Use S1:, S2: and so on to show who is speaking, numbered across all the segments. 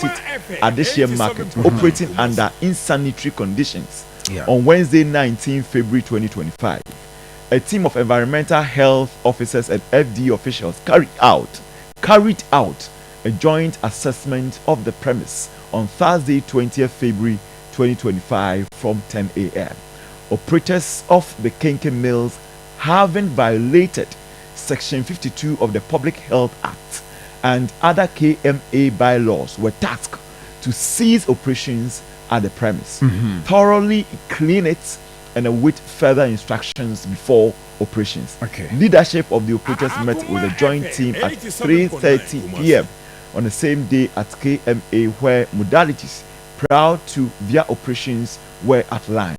S1: opposite Adehye Market, operating under insanitary conditions on Wednesday, 19 February 2025. A team of environmental health officers and FDA officials carried out a joint assessment of the premise on Thursday, 20th February 2025 from 10 a.m. Operators of the Kenkey Millers, having violated Section 52 of the Public Health Act and other KMA bylaws, were tasked to cease operations at the premise, thoroughly clean it, and await further instructions before operations. Leadership of the operators met with the joint team at 3:30 p.m. on the same day at KMA, where modalities prior to their operations were outlined.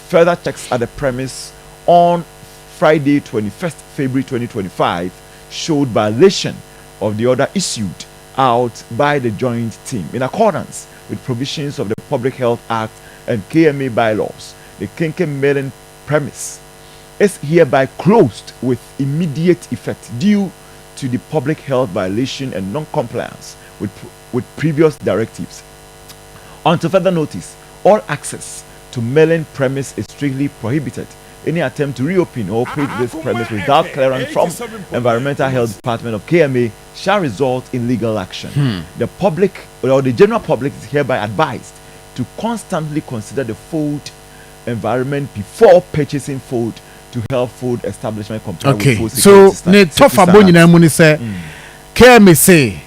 S1: Further checks at the premise on Friday, 21st February 2025 showed violation of the order issued out by the joint team. In accordance with provisions of the Public Health Act and KMA bylaws, the Kenkey Millers premise is hereby closed with immediate effect due to the public health violation and non-compliance with previous directives. Until further notice, all access to Millers premise is strictly prohibited. Any attempt to reopen or operate this premise without clearance from Environmental Health Department of KMA shall result in legal action. The public or the general public is hereby advised to constantly consider the food environment before purchasing food to help food establishment comply with food security
S2: so ne tofa bo nyina mu ni se KMA say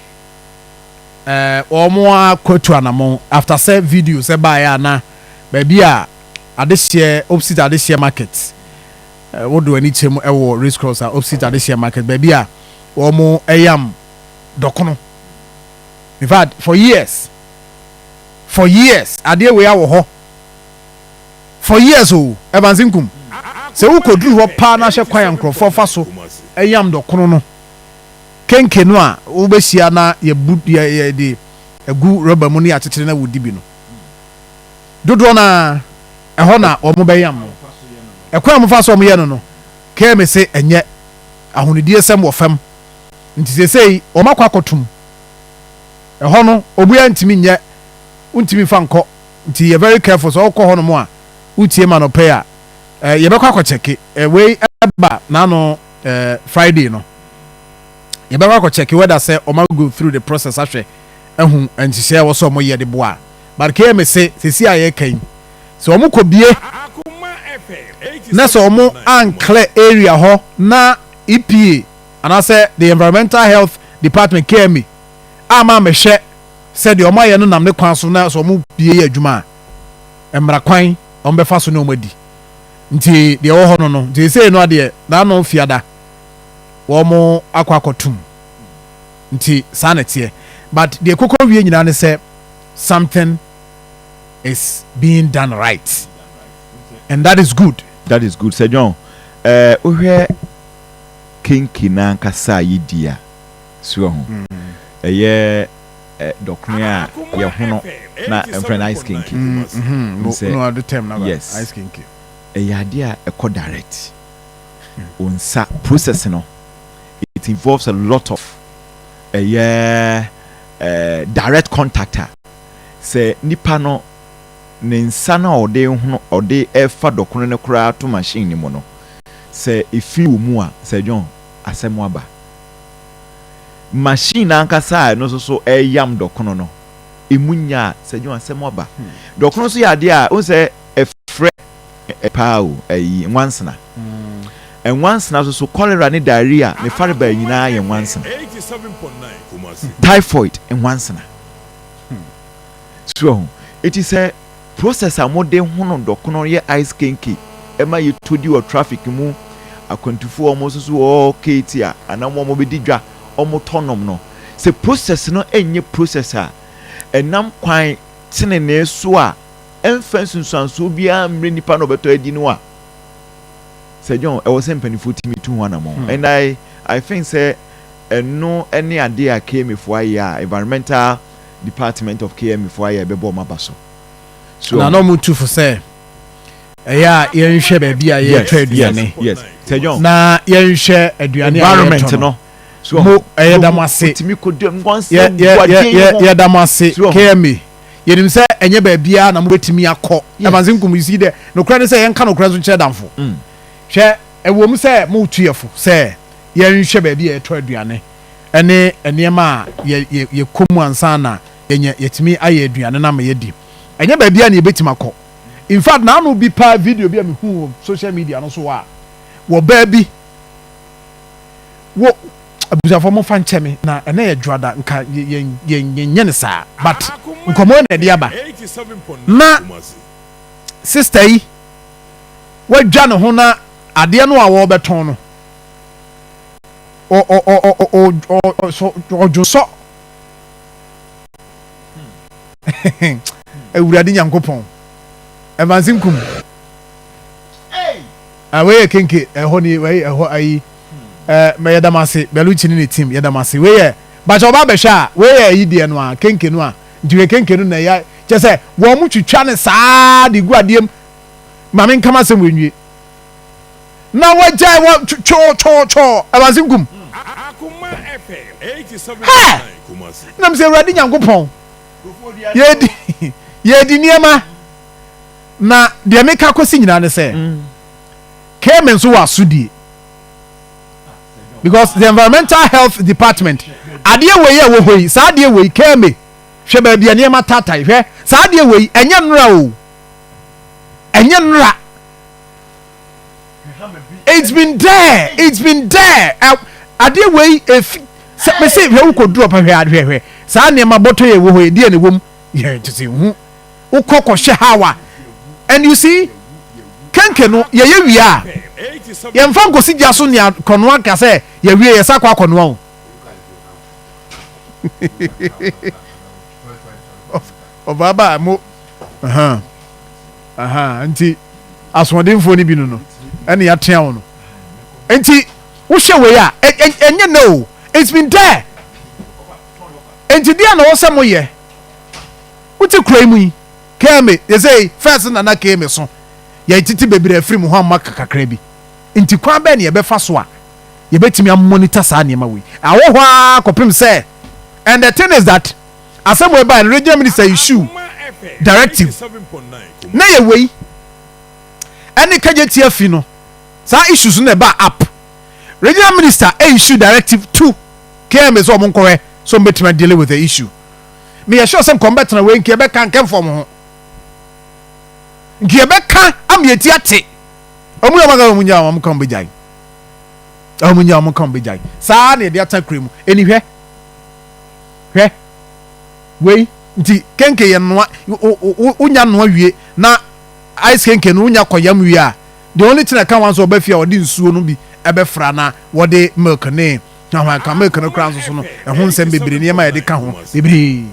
S2: omo akwotu anamo after say video say ba ya na baby a Adehye opposite Adehye Market what do any chem ewo race cross opposite Adehye Market baby a omo eyam dokono. In fact, for years Adehye we awo ho for years o ebanzinkum se wo kodru ho pa na hye kwan ankrofo fa so eyam dokono no Kenkey no a wo behia na ye de egu rubber mu ne akekere na wodi bi no dodo na eho na omo beyam no ekwan mu fa so omo ye no KMA se enye ahonidie sem wo fam nti se sei omo kwakotum eho no obuya ntimi nye untimi fa nko nti ye very careful so okọ ho no mo a utie ma no pay a ye bekwa akocheke we eba na no Friday no ye bekwa akocheke whether say omo go through the process ahwe ehun ntise wo so omo ye de boa but KMA se si aye kan so omo kobie na so omo anclear area ho na EPA and I say the Environmental Health Department KMA ama mehwe said the omo ye no nam ne kwan so na so omo bie ye adwuma emra kwan ombe fa so ne omadi nti de wo ho no nti say no ade na no fiada wo mo akwakotum nti sanete but the kokon wie nyina ne say something is being done right and that is good
S1: Sir John ohwe Kenkey na nkasa yidia so ho doknya ye hono na friend ice Kenkey
S2: no at the time na
S1: yes.
S2: ice Kenkey
S1: yade a eco direct unsa process no it involves a lot of direct contactor say nipa no ne nsa na ode efa dokono ne kura to machine ni mo no say efi wo mu a say John asemo aba machine ankasa no so yam dokono no emunya say John asemo aba dokono so yade a on say efre pao nwansena nwansena so cholera ne diarrhea ne fareba nyina ye nwansena 87.9 typhoid nwansena so it is a process amode hono dokono ye ice Kenkey ema ye todi o traffic mu akontufu omo so o ketia anamo mo bedidwa omo tonom no se process no enye process a enam kwan tinene so a emfansunsanso bia mre nipa no beto adi no a Sir John I was empanifu timi tu wanamo and I think say no any idea came if why environmental department of KMA for why bebo mabaso so
S2: na no mutu for say yenhwe ba bia ye twa aduane
S1: yes Sir John
S2: na yenhwe aduane
S1: environment no
S2: mo damase ye damase KMA yenim sɛ enye ba bia na mo betimi akɔ ebanze nkum you see there no kra ne sɛ yenka no kra so kyerɛ damfo hwɛ ewom sɛ mo tuyefo sɛ yenhwɛ ba bia eto aduane ene enema ye komu ansa na yenye yetimi aye aduane na ma yedi enye ba bia na ye betimi akɔ in fact na no bi pa video bi am hu social media no so wa wo ba bi wo abusafo mo fan cheme na ene ye dwada nka ye ne saa but nkomo na de aba na sister yi wadwa ne ho na ade no a wo beton no o joso ewurade nyankopon evansinkum awe kenke eho ni we eho ayi me yadamase beluchi ni team yadamase we ye ba cho ba be hwa we ye yi de no a kenke no a ndiwe kenke no na ya che se wo mu twitwa ne saa de gu adiem ma men kama se wenwie na wajai wo cho evansinkum
S3: Akoma FM 87 Kumasi
S2: nam se ewurade nyankopon yedi niema na de meka kosi nyina ne se KMA nso wa sudie because the environmental health department adie wei wo hoi sa adie wei KMA hwe ba bia niema tatai hwe sa adie wei enye nra o enye nra it's been there adie wei me say hwe ko drop hwe sa niema boto ye wo hoi die ne wom ye tete hu ukoko hwe hawa and you see kenke no ye wia ye mfa ngosi dia so ne kono aka se ye wie ye sakwa kono o baba mo nti asodemfo ni bi no ene ya tea wo no nti wo hwe we a enye no it's been there nti dia na wo se mo ye uti kura mu yi KMA they say first na KMA so ya titi bebre afiri mu ho amaka kakra bi nti kwa ba ne ye befa so a ye betimi am monitor sa ne ma we awo ho akopim say and the thing is that asemo by the regional minister issue directive na ye we any kageti afi no sa issues na ba up regional minister issue directive 2 KMA so mo nkore so betimi deal with the issue me ya sure some combat na we nke be kan kem form ho nke be kan am yeti ate omu ya maga omunya am kan be jai omunya am kan be jai sa na de atakre mu eni hwe we nti kenke ye no unya no awie na ice kenke no unya koyam wie a the only thing I can want so be fia odi nsuo no bi ebe fra na wode milk ne na ha ka milk no kran so no ehun nsem bebre ne ma ye de ka ho bebre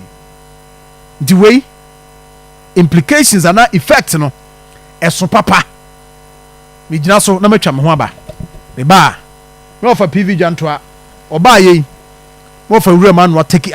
S2: the way implications and effects no eso papa me gina so na matwa me ho aba me ba me ofa PV janto a oba ye mo fa wura ma no take